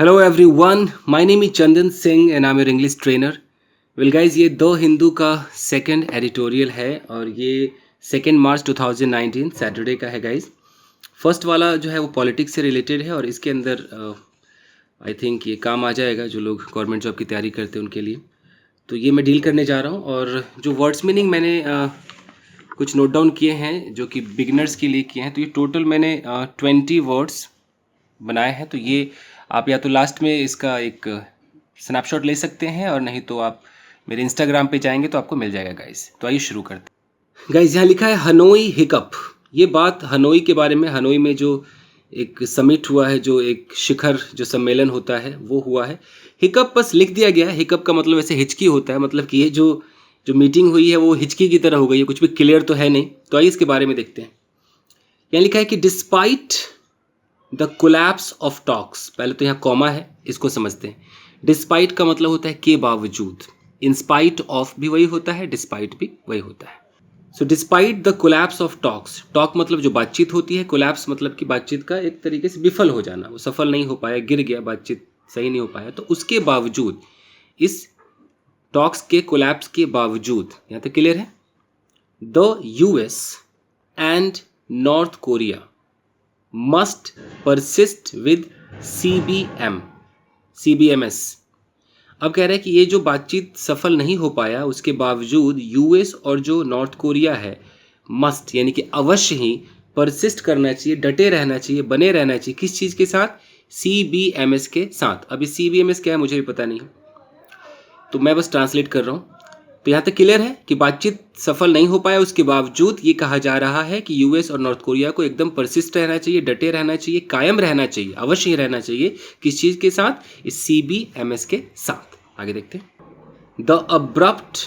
Hello everyone, my name is Chandan Singh and I am your English trainer. Well guys, ये the Hindu का second editorial है और ये 2 मार्च 2019 Saturday का है गाइस। फर्स्ट वाला जो है वो पॉलिटिक्स से रिलेटेड है और इसके अंदर आई थिंक ये काम आ जाएगा जो लोग गवर्नमेंट जॉब की तैयारी करते हैं उनके लिए। तो ये मैं डील करने जा रहा हूँ और जो वर्ड्स मीनिंग मैंने कुछ नोट डाउन किए हैं जो कि बिगिनर्स के लिए किए हैं। तो ये टोटल मैंने 20 वर्ड्स बनाए हैं। तो ये आप या तो लास्ट में इसका एक स्नैपशॉट ले सकते हैं और नहीं तो आप मेरे इंस्टाग्राम पे जाएंगे तो आपको मिल जाएगा गाइस। तो आइए शुरू करते हैं। गाइस यहाँ लिखा है हनोई हिकअप। ये बात हनोई के बारे में, हनोई में जो एक समिट हुआ है, जो एक शिखर जो सम्मेलन होता है वो हुआ है। हिकअप बस लिख दिया गया है। हिकअप का मतलब ऐसे हिचकी होता है, मतलब कि ये जो मीटिंग हुई है वो हिचकी की तरह हो गई है, कुछ भी क्लियर तो है नहीं। तो आइए इसके बारे में देखते हैं। यहाँ लिखा है कि despite the collapse of talks. पहले तो यहाँ कॉमा है, इसको समझते हैं। डिस्पाइट का मतलब होता है के बावजूद। इंस्पाइट ऑफ भी वही होता है, डिस्पाइट भी वही होता है। So despite the collapse of talks. Talk मतलब जो बातचीत होती है, कोलैप्स मतलब कि बातचीत का एक तरीके से विफल हो जाना, वो सफल नहीं हो पाया, गिर गया, बातचीत सही नहीं हो पाया। तो उसके बावजूद, इस टॉक्स के कोलैप्स के बावजूद, यहाँ तक क्लियर है। The US and north Korea must persist with CBMS। अब कह रहा है कि ये जो बातचीत सफल नहीं हो पाया उसके बावजूद यूएस और जो नॉर्थ कोरिया है मस्ट यानी कि अवश्य ही परसिस्ट करना चाहिए, डटे रहना चाहिए, बने रहना चाहिए। किस चीज़ के साथ? CBMS के साथ। अभी CBMS क्या है मुझे भी पता नहीं, तो मैं बस ट्रांसलेट कर रहा हूँ। तो यहाँ तक क्लियर है कि बातचीत सफल नहीं हो पाया उसके बावजूद ये कहा जा रहा है कि यूएस और नॉर्थ कोरिया को एकदम परसिस्ट रहना चाहिए, डटे रहना चाहिए, कायम रहना चाहिए, अवश्य ही रहना चाहिए। किस चीज़ के साथ? इस CBMS के साथ। आगे देखते हैं। The abrupt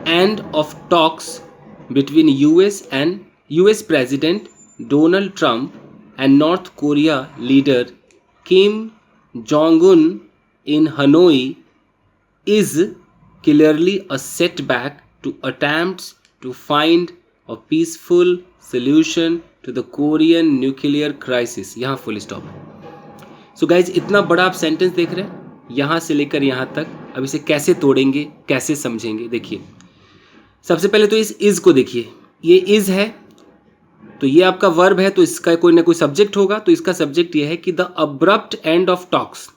end of talks between US president Donald Trump and north Korea leader Kim Jong Un in Hanoi is clearly a setback to attempts to find a peaceful solution to the Korean nuclear crisis। यहाँ full stop है। So guys, इतना बड़ा आप sentence देख रहे हैं, यहाँ से लेकर यहाँ तक। अब इसे कैसे तोड़ेंगे, कैसे समझेंगे? देखिए, सबसे पहले तो इस इज को देखिए। ये इज है तो ये आपका वर्ब है, तो इसका कोई ना कोई सब्जेक्ट होगा। तो इसका सब्जेक्ट ये है कि the abrupt end of talks.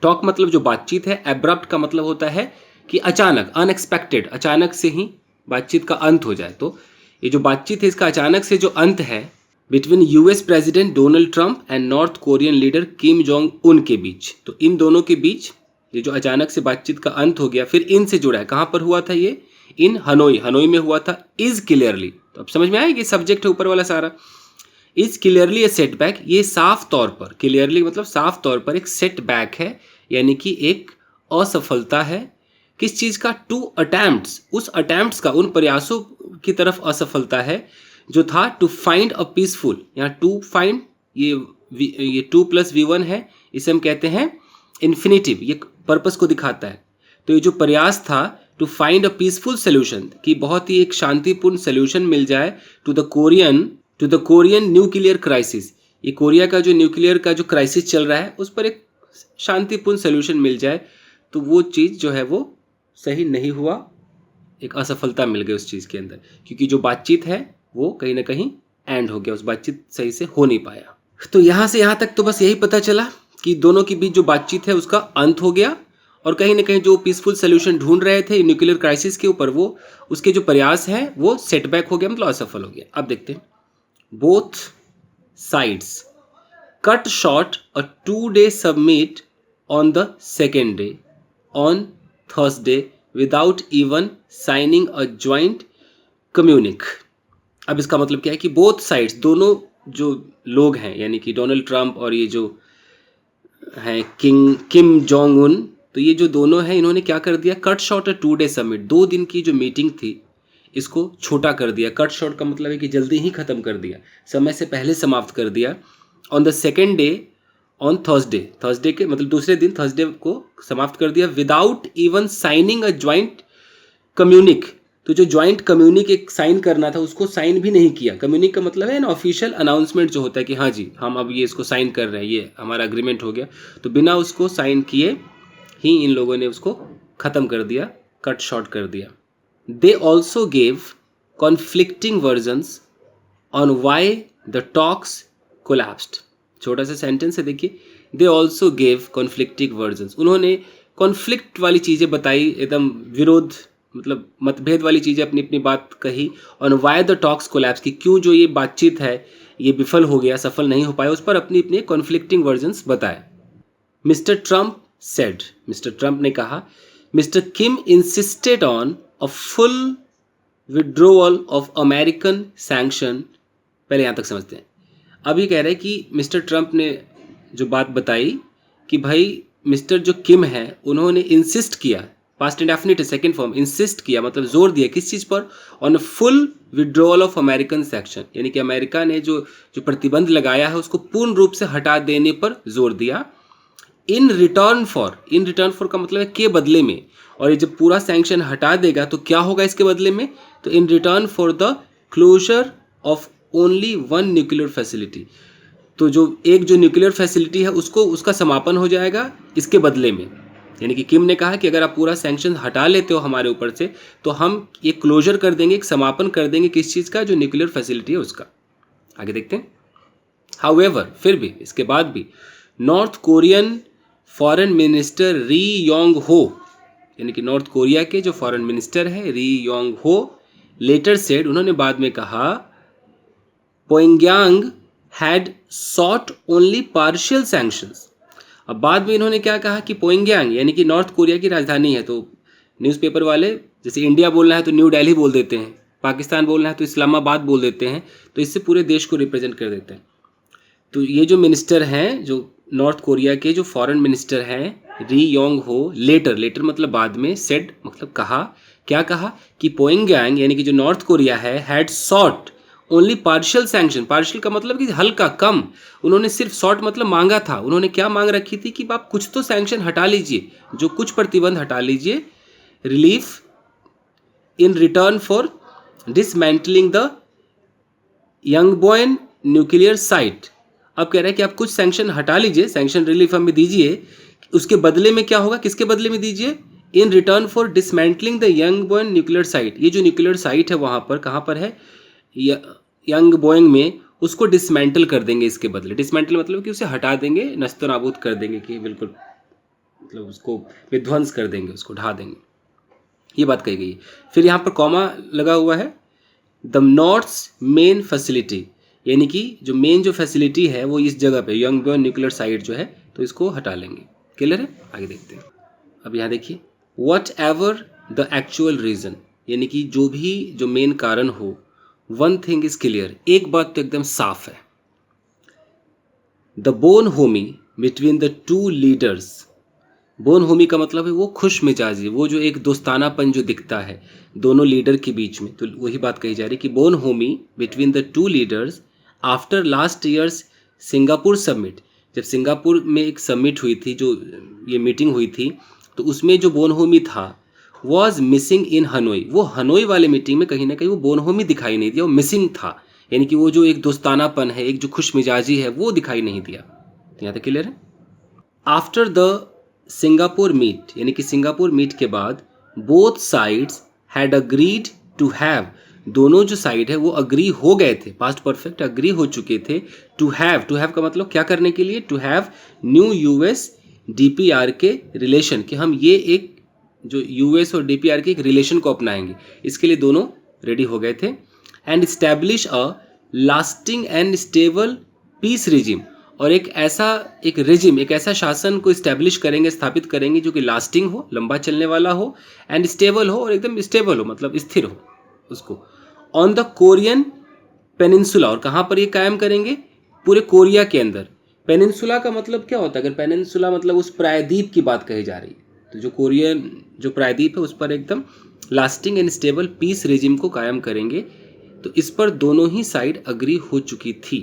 Talk मतलब जो बातचीत है, एब्रप्ट का मतलब होता है कि अचानक, अनएक्सपेक्टेड, अचानक से ही बातचीत का अंत हो जाए। तो ये जो बातचीत है इसका अचानक से जो अंत है between US president Donald Trump and north Korean leader Kim Jong Un के बीच। तो इन दोनों के बीच ये जो अचानक से बातचीत का अंत हो गया, फिर इन से जुड़ा है। कहाँ पर हुआ था ये? इन हनोई। हनोई में हुआ था। इज क्लियरली, तो अब समझ में आया कि सब्जेक्ट है ऊपर वाला सारा। Is clearly A setback. ये साफ तौर पर, क्लियरली मतलब साफ तौर पर एक सेटबैक है, यानी कि एक असफलता है। किस चीज़ का? To attempts. उस अटैम्प्ट्स का, उन प्रयासों की तरफ असफलता है जो था टू फाइंड अ पीसफुल। यहाँ टू फाइंड, ये 2 + V1 है, इसे हम कहते हैं इन्फिनेटिव। ये पर्पस को दिखाता है। तो ये जो प्रयास था to find a peaceful solution, कि बहुत ही एक शांतिपूर्ण सोल्यूशन मिल जाए to the Korean nuclear crisis. ये कोरिया का जो न्यूक्लियर का जो क्राइसिस चल रहा है उस पर एक शांतिपूर्ण सोल्यूशन मिल जाए। तो वो चीज़ जो है वो सही नहीं हुआ, एक असफलता मिल गई उस चीज़ के अंदर, क्योंकि जो बातचीत है वो कहीं ना कहीं एंड हो गया, उस बातचीत सही से हो नहीं पाया। तो यहाँ से यहाँ तक तो बस यही पता चला कि दोनों के बीच जो बातचीत है उसका अंत हो गया और कहीं ना कहीं जो पीसफुल सोल्यूशन ढूंढ रहे थे न्यूक्लियर क्राइसिस के ऊपर, वो उसके जो प्रयास हैं वो सेटबैक हो गया, मतलब असफल हो गया। अब देखते हैं। Both sides cut short a 2-day summit on the second day, on Thursday, without even signing a joint communique। अब इसका मतलब क्या है कि बोथ साइड्स, दोनों जो लोग हैं, यानी कि डोनाल्ड ट्रंप और ये जो हैं किम जोंग उन, तो ये जो दोनों हैं इन्होंने क्या कर दिया? कट शॉर्ट अ 2-day समिट। 2 दिन की जो मीटिंग थी इसको छोटा कर दिया। कट शॉर्ट का मतलब है कि जल्दी ही खत्म कर दिया, समय से पहले समाप्त कर दिया। On the second day, on Thursday के मतलब दूसरे दिन, थर्सडे को समाप्त कर दिया। Without even signing a joint communique. तो जो ज्वाइंट कम्युनिक एक साइन करना था उसको साइन भी नहीं किया। कम्युनिक का मतलब है ना ऑफिशियल अनाउंसमेंट जो होता है कि हाँ जी हम अब ये इसको साइन कर रहे हैं, ये हमारा अग्रीमेंट हो गया, तो बिना उसको साइन किए ही इन लोगों ने उसको ख़त्म कर दिया, कट शॉर्ट कर दिया। They also gave conflicting versions on why the talks collapsed. छोटा सा सेंटेंस है देखिए, they also gave conflicting versions, उन्होंने कॉन्फ्लिक्ट वाली चीज़ें बताई, एकदम विरोध मतलब मतभेद वाली चीज़ें अपनी अपनी बात कही। On why the talks collapse, कि क्यों जो ये बातचीत है ये विफल हो गया, सफल नहीं हो पाया, उस पर अपनी अपनी कॉन्फ्लिक्टिंग वर्जन्स बताए। Mister Trump said, mister Trump ने कहा, mister Kim insisted on a full withdrawal of American sanction. पहले यहाँ तक समझते हैं। अब ये कह रहे हैं कि मिस्टर ट्रंप ने जो बात बताई कि भाई मिस्टर जो किम है उन्होंने इंसिस्ट किया, पास्ट इंडेफिनिट है सेकंड फॉर्म, इंसिस्ट किया मतलब जोर दिया किस चीज़ पर, on full withdrawal of American sanction, यानी कि अमेरिका ने जो जो प्रतिबंध लगाया है उसको पूर्ण रूप से हटा देने पर जोर दिया। इन रिटर्न फॉर का मतलब है के बदले में, और ये जब पूरा सैंक्शन हटा देगा तो क्या होगा इसके बदले में, तो in return for the closure of only one nuclear facility, तो जो एक जो न्यूक्लियर फैसिलिटी है उसको उसका समापन हो जाएगा इसके बदले में। यानी कि किम ने कहा कि अगर आप पूरा सैंक्शन हटा लेते हो हमारे ऊपर से तो हम ये क्लोजर कर देंगे, एक समापन कर देंगे किस चीज़ का, जो न्यूक्लियर फैसिलिटी है उसका। आगे देखते हैं। हाउएवर, फिर भी इसके बाद भी नॉर्थ कोरियन फॉरेन मिनिस्टर री योंग हो, यानी कि नॉर्थ कोरिया के जो फॉरेन मिनिस्टर है री योंग हो, लेटर सेड, उन्होंने बाद में कहा, Pyongyang had sought only partial sanctions. अब बाद में इन्होंने क्या कहा कि पोइंगयांग यानी कि नॉर्थ कोरिया की राजधानी है, तो न्यूज़पेपर वाले जैसे इंडिया बोलना है तो न्यू दिल्ली बोल देते हैं, पाकिस्तान बोलना है तो इस्लामाबाद बोल देते हैं, तो इससे पूरे देश को रिप्रेजेंट कर देते हैं। तो ये जो मिनिस्टर हैं, जो नॉर्थ कोरिया के जो फॉरेन मिनिस्टर हैं री योंग हो, लेटर मतलब बाद में, सेड मतलब कहा, क्या कहा कि पोइंगयांग यानी कि जो नॉर्थ कोरिया है had sought only partial sanction, partial का मतलब कि हल्का कम, उन्होंने सिर्फ सॉट मतलब मांगा था, उन्होंने क्या मांग रखी थी कि आप कुछ तो सैंक्शन हटा लीजिए, जो कुछ प्रतिबंध हटा लीजिए, relief in return for dismantling the Yongbyon nuclear site. अब कह रहे हैं कि आप कुछ सैंक्शन हटा लीजिए, सैंक्शन रिलीफ हमें दीजिए, उसके बदले में क्या होगा, किसके बदले में दीजिए, in return for dismantling the Yongbyon nuclear site. ये जो न्यूक्लियर साइट है वहाँ पर, कहाँ पर है, यंग बोइंग में, उसको डिसमेंटल कर देंगे इसके बदले। डिसमेंटल मतलब कि उसे हटा देंगे, नस्तो नाबूद कर देंगे, कि बिल्कुल मतलब उसको विध्वंस कर देंगे, उसको ढा देंगे, ये बात कही गई है। फिर यहाँ पर कॉमा लगा हुआ है, द नॉर्थ्स मेन फैसिलिटी, यानी कि जो मेन जो फैसिलिटी है वो इस जगह पे यंग बोइंग न्यूक्लियर साइट जो है, तो इसको हटा लेंगे। क्लियर है? आगे देखते हैं। अब यहाँ देखिए, what ever the actual reason, यानी कि जो भी जो मेन कारण हो, वन थिंग इज क्लियर, एक बात तो एकदम साफ है, the bone Homi between the two leaders. Bone Homi का मतलब है वो खुश मिजाजी, वो जो एक दोस्तानापन जो दिखता है दोनों लीडर के बीच में, तो वही बात कही जा रही कि bone Homi between the two leaders after last years Singapore summit. जब सिंगापुर में एक समिट हुई थी, जो ये मीटिंग हुई थी, तो उसमें जो बोन होमी था वॉज मिसिंग इन हनोई, वो हनोई वाले मीटिंग में कहीं ना कहीं वो बोनहोमी दिखाई नहीं दिया, वो मिसिंग था, यानी कि वो जो एक दोस्तानापन है, एक जो खुश मिजाजी है, वो दिखाई नहीं दिया। तो यहाँ तक क्लियर है। आफ्टर द सिंगापुर मीट, यानी कि सिंगापुर मीट के बाद, both sides had agreed to have, दोनों जो साइड है वो अग्री हो गए थे, पास्ट परफेक्ट अग्री हो चुके थे, टू हैव का मतलब क्या करने के लिए, to have new US DPR के रिलेशन, कि हम ये एक जो यूएस और डीपीआर के एक रिलेशन को अपनाएंगे, इसके लिए दोनों रेडी हो गए थे। And establish a lasting and stable peace regime, और एक रिजिम, एक ऐसा शासन को इस्टेब्लिश करेंगे, स्थापित करेंगे जो कि लास्टिंग हो, लंबा चलने वाला हो, एंड स्टेबल हो, और एकदम स्टेबल हो मतलब स्थिर हो उसको, ऑन द कोरियन पेनिनसुला, और कहाँ पर ये कायम करेंगे, पूरे कोरिया के अंदर। पेनिनसुला का मतलब क्या होता है, अगर पेनिनसुला मतलब उस प्रायद्वीप की बात कही जा रही है, तो जो कोरियन जो प्रायद्वीप है उस पर एकदम lasting and stable peace regime को कायम करेंगे, तो इस पर दोनों ही साइड अग्री हो चुकी थी।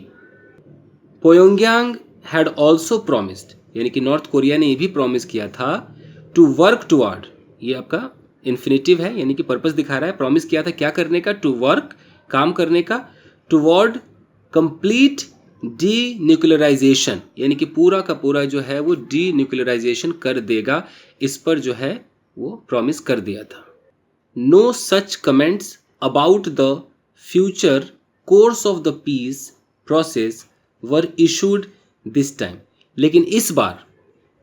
पोयोंगयांग हैड ऑल्सो प्रॉमिस्ड, यानी कि नॉर्थ कोरिया ने ये भी प्रॉमिस किया था, टू वर्क टुवर्ड, ये आपका इन्फिनेटिव है यानी कि पर्पस दिखा रहा है। प्रॉमिस किया था क्या करने का, टू वर्क, काम करने का, टुवर्ड कंप्लीट डी न्यूक्लियराइजेशन यानी कि पूरा का पूरा जो है वो डी न्यूक्लियराइजेशन कर देगा, इस पर जो है वो प्रॉमिस कर दिया था। No such comments about the future course of the peace process were issued this time. लेकिन इस बार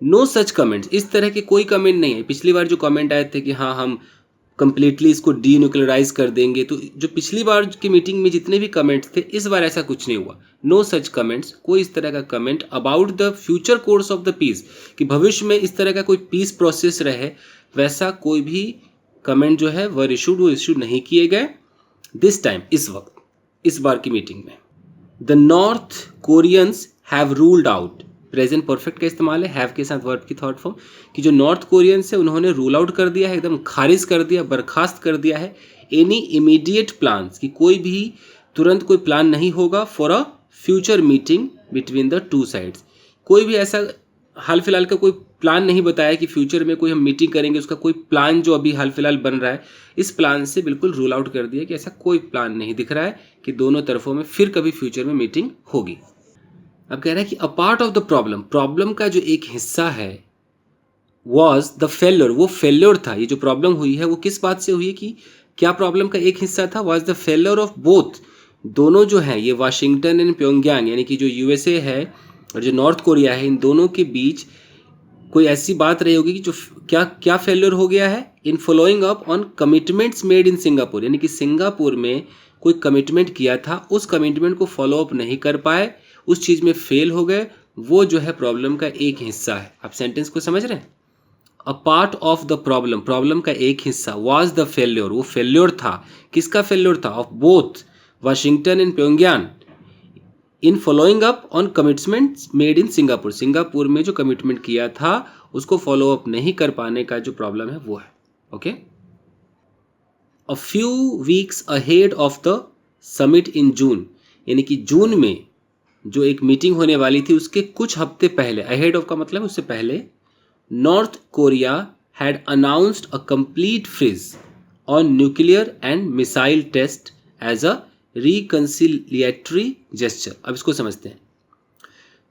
नो सच कमेंट्स, इस तरह के कोई कमेंट नहीं है। पिछली बार जो कमेंट आए थे कि हाँ हम कंप्लीटली इसको डी न्यूक्लियराइज कर देंगे, तो जो पिछली बार की मीटिंग में जितने भी कमेंट्स थे, इस बार ऐसा कुछ नहीं हुआ। नो सच कमेंट्स, कोई इस तरह का comment about the future course of the peace, कि भविष्य में इस तरह का कोई पीस प्रोसेस रहे, वैसा कोई भी कमेंट जो है वर इशूड, वो इशू नहीं किए गए दिस टाइम, इस वक्त, इस बार की मीटिंग में। The north Koreans have ruled out, present perfect का इस्तेमाल है हैव के साथ वर्ब की थर्ड फॉर्म, कि जो नॉर्थ कोरियंस है उन्होंने रूल आउट कर दिया है, एकदम खारिज कर दिया, बर्खास्त कर दिया है, एनी इमीडिएट प्लान्स, कि कोई भी तुरंत कोई प्लान नहीं होगा for a future meeting between the two sides. कोई भी ऐसा हाल फिलहाल का कोई प्लान नहीं बताया कि फ्यूचर में कोई हम मीटिंग करेंगे, उसका कोई प्लान जो अभी हाल फिलहाल बन रहा है, इस प्लान से बिल्कुल रूल आउट कर दिया कि ऐसा कोई प्लान नहीं दिख रहा है कि दोनों तरफों में फिर कभी फ्यूचर में मीटिंग होगी। अब कह रहा है कि a part of the problem, problem का जो एक हिस्सा है, वॉज द फेल्योर, वो फेल्योर था। ये जो प्रॉब्लम हुई है वो किस बात से हुई है, कि क्या प्रॉब्लम का एक हिस्सा था, was the failure of both, दोनों जो है ये वाशिंगटन एंड प्योंगयांग यानी कि जो यूएसए है और जो नॉर्थ कोरिया है, इन दोनों के बीच कोई ऐसी बात रही होगी कि जो क्या क्या फेल्योर हो गया है, in following up on commitments made in Singapore, यानी कि सिंगापुर में कोई कमिटमेंट किया था, उस कमिटमेंट को फॉलो अप नहीं कर पाए, उस चीज़ में फेल हो गए, वो जो है प्रॉब्लम का एक हिस्सा है। आप सेंटेंस को समझ रहे हैं? A part of the problem, problem का एक हिस्सा, वाज द फेल्योर, वो फेल्योर था, किसका फेल्योर था, of both Washington and Pyongyang in following up on commitments made in Singapore, Singapore में जो कमिटमेंट किया था उसको फॉलो अप नहीं कर पाने का जो प्रॉब्लम है वो है। Okay, a few weeks ahead of the summit in June, यानी कि जून में जो एक मीटिंग होने वाली थी उसके कुछ हफ्ते पहले, अहेड ऑफ का मतलब उससे पहले, North Korea had announced a complete freeze on nuclear and missile test as a reconciliatory gesture. अब इसको समझते हैं।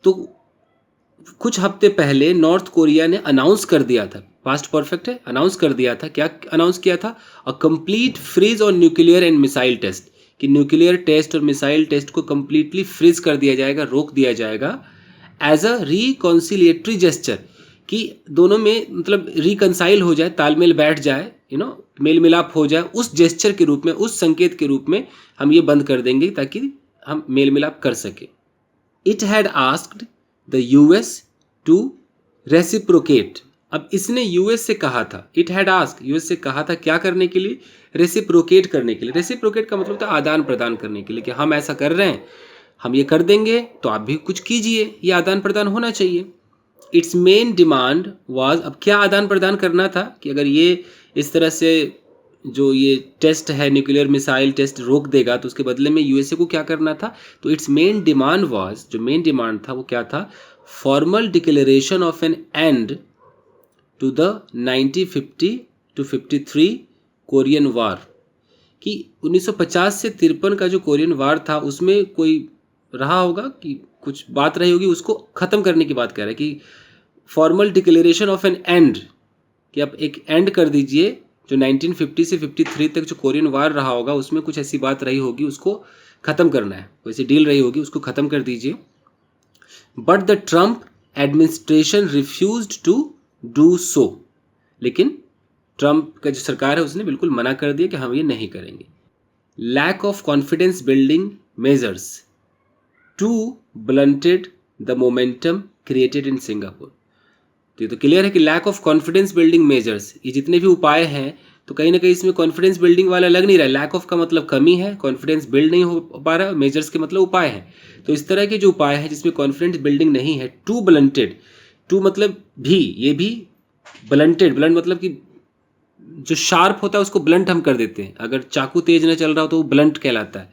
तो कुछ हफ्ते पहले नॉर्थ कोरिया ने अनाउंस कर दिया था, पास्ट परफेक्ट है, अनाउंस कर दिया था, क्या अनाउंस किया था, a complete freeze on nuclear and missile test, कि न्यूक्लियर टेस्ट और मिसाइल टेस्ट को कंप्लीटली फ्रीज कर दिया जाएगा, रोक दिया जाएगा, एज अ रिकॉन्सिलिएटरी जेस्चर, कि दोनों में मतलब रिकंसाइल हो जाए, तालमेल बैठ जाए, मेल मिलाप हो जाए, उस जेस्चर के रूप में, उस संकेत के रूप में हम ये बंद कर देंगे ताकि हम मेल मिलाप कर सके। It had asked the US to reciprocate, अब इसने यूएस से कहा था, इट हैड आस्क, यूएस से कहा था क्या करने के लिए, रेसिप्रोकेट करने के लिए। रेसिप्रोकेट का मतलब था आदान प्रदान करने के लिए, कि हम ऐसा कर रहे हैं, हम ये कर देंगे तो आप भी कुछ कीजिए, ये आदान प्रदान होना चाहिए। इट्स मेन डिमांड वाज, अब क्या आदान प्रदान करना था, कि अगर ये इस तरह से जो ये टेस्ट है न्यूक्लियर मिसाइल टेस्ट रोक देगा तो उसके बदले में यूएसए को क्या करना था, तो इट्स मेन डिमांड वाज, जो मेन डिमांड था वो क्या था, formal declaration of an end to the 1950 to 53 Korean war, कि 1950 से 53 का जो कोरियन वार था उसमें कोई रहा होगा कि कुछ बात रही होगी, उसको ख़त्म करने की बात कह रहा है, कि formal declaration of an end, कि आप एक एंड कर दीजिए, जो 1950 से 53 तक जो कोरियन वार रहा होगा उसमें कुछ ऐसी बात रही होगी, उसको ख़त्म करना है, कोई ऐसी डील रही होगी, उसको ख़त्म कर दीजिए। But the Trump administration refused to do so, लेकिन ट्रंप का जो सरकार है उसने बिल्कुल मना कर दिया कि हम ये नहीं करेंगे। Lack of confidence building measures to blunted the momentum created in Singapore, तो ये तो क्लियर है कि lack of confidence building measures, ये जितने भी उपाय हैं तो कहीं ना कहीं इसमें कॉन्फिडेंस बिल्डिंग वाला लग नहीं रहा है। लैक ऑफ का मतलब कमी है, कॉन्फिडेंस बिल्ड नहीं हो पा रहा, मेजर्स के मतलब उपाय हैं, तो इस तरह के जो उपाय हैं जिसमें कॉन्फिडेंस बिल्डिंग नहीं है, टू ब्लंटेड, टू मतलब भी, ये भी ब्लंटेड, ब्लंट मतलब कि जो शार्प होता है उसको ब्लंट हम कर देते हैं, अगर चाकू तेज ना चल रहा हो तो वो ब्लंट कहलाता है,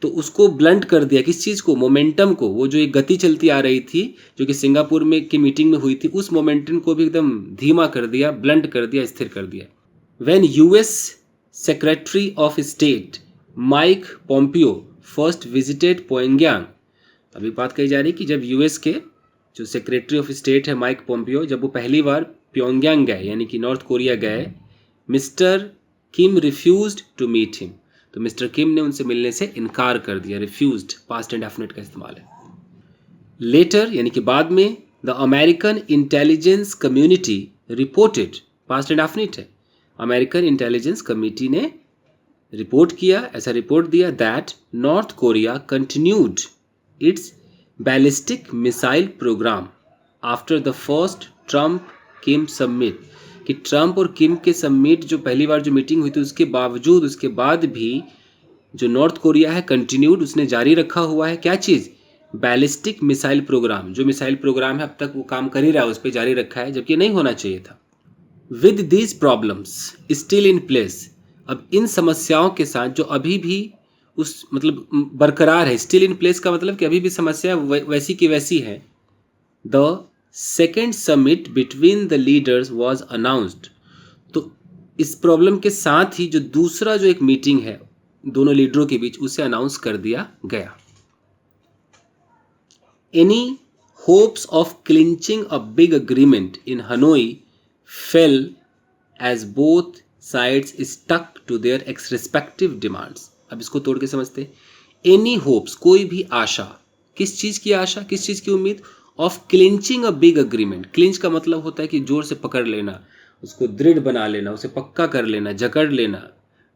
तो उसको ब्लंट कर दिया, किस चीज़ को, मोमेंटम को, वो जो एक गति चलती आ रही थी जो कि सिंगापुर में की मीटिंग में हुई थी, उस मोमेंटम को भी एकदम धीमा कर दिया, ब्लंट कर दिया, स्थिर कर दिया। When US secretary of state Mike Pompeo first visited Pyongyang, अभी बात कही जा रही कि जब यूएस के जो सेक्रेटरी ऑफ स्टेट है माइक पोम्पियो, जब वो पहली बार प्योंगयांग गए यानी कि नॉर्थ कोरिया गए, mister Kim refused to meet him, तो मिस्टर किम ने उनसे मिलने से इनकार कर दिया। रिफ्यूज्ड पास्ट इंडेफिनिट का इस्तेमाल है। लेटर यानी कि बाद में, the American intelligence community reported, past indefinite है, अमेरिकन इंटेलिजेंस कमेटी ने रिपोर्ट किया, ऐसा रिपोर्ट दिया, that North Korea continued its ballistic missile program after the first Trump Kim summit, कि ट्रम्प और किम के समिट जो पहली बार जो मीटिंग हुई थी उसके बावजूद, उसके बाद भी जो नॉर्थ कोरिया है कंटिन्यूड, उसने जारी रखा हुआ है क्या चीज़, बैलिस्टिक मिसाइल प्रोग्राम। जो मिसाइल प्रोग्राम है अब तक वो काम कर ही रहा है, उस पर जारी रखा है, जबकि नहीं होना चाहिए था। With these problems still in place, अब इन समस्याओं के साथ जो अभी भी उस मतलब बरकरार है, स्टिल इन प्लेस का मतलब कि अभी भी समस्या वैसी की वैसी है। The second summit between the leaders was announced, तो इस प्रॉब्लम के साथ ही जो दूसरा जो एक मीटिंग है दोनों लीडरों के बीच, उसे अनाउंस कर दिया गया। Any hopes of clinching a big agreement in Hanoi fell as both sides stuck to their respective demands. अब इसको तोड़ के समझते। Any hopes, कोई भी आशा, किस चीज़ की आशा, किस चीज़ की उम्मीद, of clinching a big agreement, clinch का मतलब होता है कि जोर से पकड़ लेना, उसको दृढ़ बना लेना, उसे पक्का कर लेना, जकड़ लेना।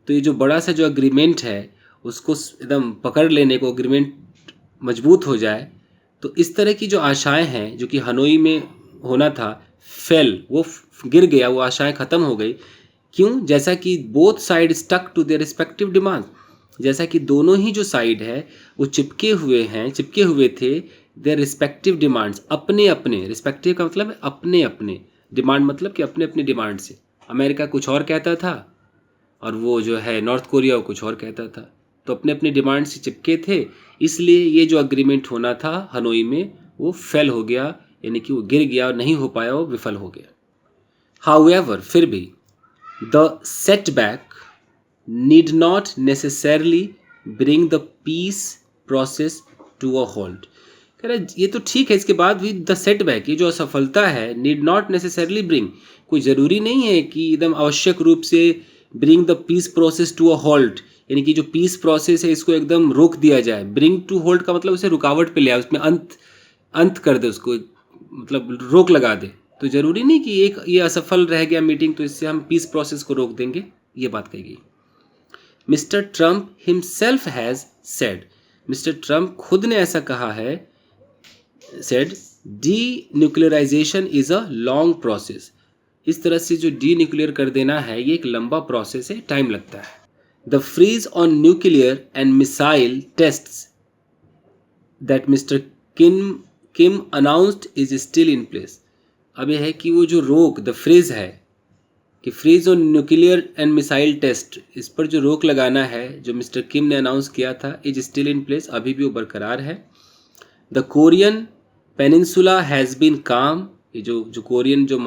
तो ये जो बड़ा सा जो अग्रीमेंट है उसको एकदम पकड़ लेने को, अग्रीमेंट मजबूत हो जाए, तो इस तरह की जो आशाएं हैं जो कि हनोई में होना था, फेल, वो गिर गया, वो आशाएं खत्म हो गई। क्यों? जैसा कि both side stuck to their respective demand, जैसा कि दोनों ही जो साइड है वो चिपके हुए थे देयर रिस्पेक्टिव डिमांड्स, अपने अपने, रिस्पेक्टिव का मतलब है अपने अपने, डिमांड मतलब कि अपने अपने डिमांड से। अमेरिका कुछ और कहता था और वो जो है नॉर्थ कोरिया कुछ और कहता था, तो अपने अपने डिमांड से चिपके थे, इसलिए ये जो अग्रीमेंट होना था हनोई में वो फेल हो गया, यानी कि वो गिर गया और नहीं हो पाया, वो विफल हो गया। हाउएवर, फिर भी, the setback need not necessarily bring the peace process to a hold. कह रहे ये तो ठीक है, इसके बाद भी द सेटबैक, ये जो असफलता है, नीड नॉट नेसेसरली ब्रिंग, कोई ज़रूरी नहीं है कि एकदम आवश्यक रूप से bring the peace process to a hold, यानी कि जो पीस प्रोसेस है इसको एकदम रोक दिया जाए। ब्रिंग टू होल्ड का मतलब उसे रुकावट पे ले आए, उसमें अंत कर दे, उसको मतलब रोक लगा दे। तो ज़रूरी नहीं कि एक ये असफल रह गया मीटिंग तो इससे हम पीस प्रोसेस को रोक देंगे, ये बात कही गई। Mister Trump himself has said, mister Trump खुद ने ऐसा कहा है, said D nuclearization is a long process, इस तरह से जो डी न्यूक्लियर कर देना है ये एक लंबा प्रोसेस है, टाइम लगता है। The freeze on nuclear and missile tests that Mr. Kim announced is still in place. अब यह है कि वो जो रोक, द फ्रीज है कि freeze on nuclear and missile test, इस पर जो रोक लगाना है जो मिस्टर किम ने अनाउंस किया था, इज स्टिल इन प्लेस, अभी भी वो बरकरार है। The Korean peninsula has been calm, ये जो कोरियन जो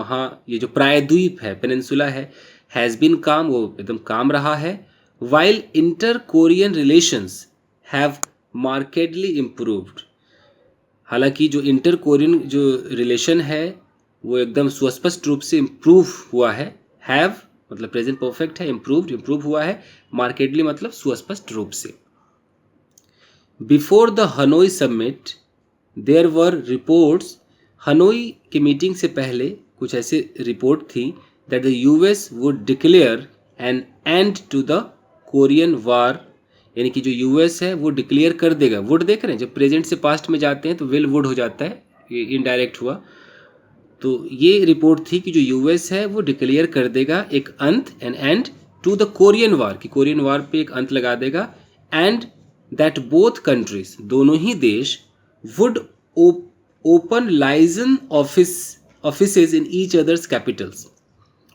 ये जो प्रायद्वीप है, पेनिनसुला है, हैज़ बीन काम, वो एकदम काम रहा है। While inter-Korean relations have markedly improved, हालांकि जो इंटर कोरियन जो रिलेशन है वो एकदम सुस्पष्ट रूप से इम्प्रूव हुआ है। हैव मतलब प्रेजेंट परफेक्ट है, इम्प्रूव हुआ है, मार्केडली मतलब सुस्पष्ट रूप से। Before the Hanoi summit there were reports, Hanoi की मीटिंग से पहले कुछ ऐसे रिपोर्ट थी that the US would declare an end to the Korean war, यानी कि जो यूएस है वो डिक्लेयर कर देगा, वुड देख रहे हैं, जब प्रेजेंट से पास्ट में जाते हैं तो विल वुड हो जाता है, ये इनडायरेक्ट हुआ। तो ये रिपोर्ट थी कि जो यूएस है वो डिक्लेयर कर देगा एक अंत, an end to the Korean war, कि कोरियन वार पे एक अंत लगा देगा, एंड दैट बोथ कंट्रीज, दोनों ही देश, would open liaison offices in each others Capitals,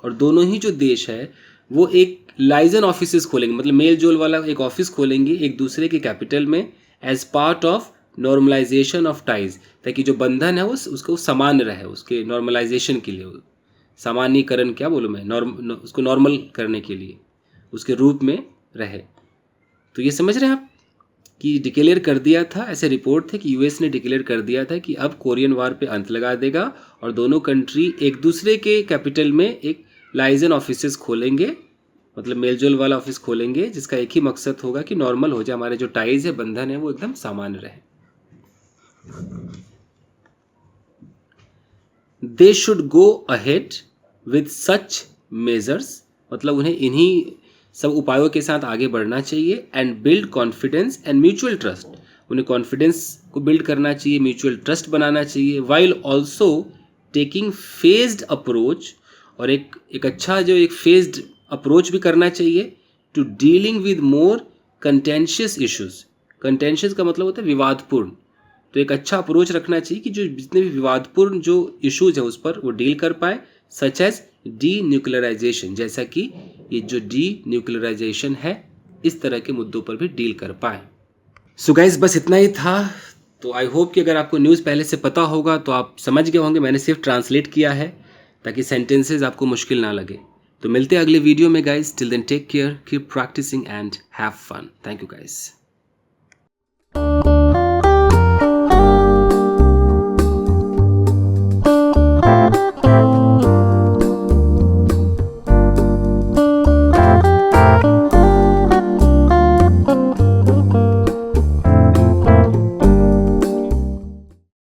और दोनों ही जो देश है वो एक लाइजन ऑफिसेज खोलेंगे, मतलब मेल जोल वाला एक ऑफिस खोलेंगे एक दूसरे के कैपिटल में, as part of normalization of ties, ताकि जो बंधन है वो उसको समान रहे, उसके नॉर्मलाइजेशन के लिए, सामान्यीकरण क्या बोलूँ मैं, उसको नॉर्मल करने के लिए उसके रूप में रहे। तो ये समझ रहे हैं आप कि डिक्लेयर कर दिया था, ऐसे रिपोर्ट थे कि यूएस ने डिक्लेयर कर दिया था कि अब कोरियन वार पे अंत लगा देगा और दोनों कंट्री एक दूसरे के कैपिटल में एक लाइजन ऑफिसेस खोलेंगे, मतलब मेलजोल वाला ऑफिस खोलेंगे, जिसका एक ही मकसद होगा कि नॉर्मल हो जाए, हमारे जो टाइज है, बंधन है, वो एकदम सामान्य रहे। They should go ahead with such measures, मतलब उन्हें इन्हीं सब उपायों के साथ आगे बढ़ना चाहिए। And build confidence and mutual trust, उन्हें कॉन्फिडेंस को बिल्ड करना चाहिए, म्यूचुअल ट्रस्ट बनाना चाहिए। While also taking phased approach, और एक अच्छा जो एक फेज्ड अप्रोच भी करना चाहिए to dealing with more contentious issues. Contentious का मतलब होता है विवादपूर्ण, तो एक अच्छा अप्रोच रखना चाहिए कि जो जितने भी विवादपूर्ण जो इश्यूज है उस पर वो डील कर पाए, सच एज डी न्यूक्लियराइजेशन, जैसा कि ये जो डी न्यूक्लियराइजेशन है इस तरह के मुद्दों पर भी डील कर पाए। सो गाइस, बस इतना ही था। तो आई होप कि अगर आपको न्यूज़ पहले से पता होगा तो आप समझ गए होंगे, मैंने सिर्फ ट्रांसलेट किया है ताकि सेंटेंसेज आपको मुश्किल ना लगे। तो मिलते हैं अगले वीडियो में guys, till then take care, keep practicing and have fun. Thank you guys.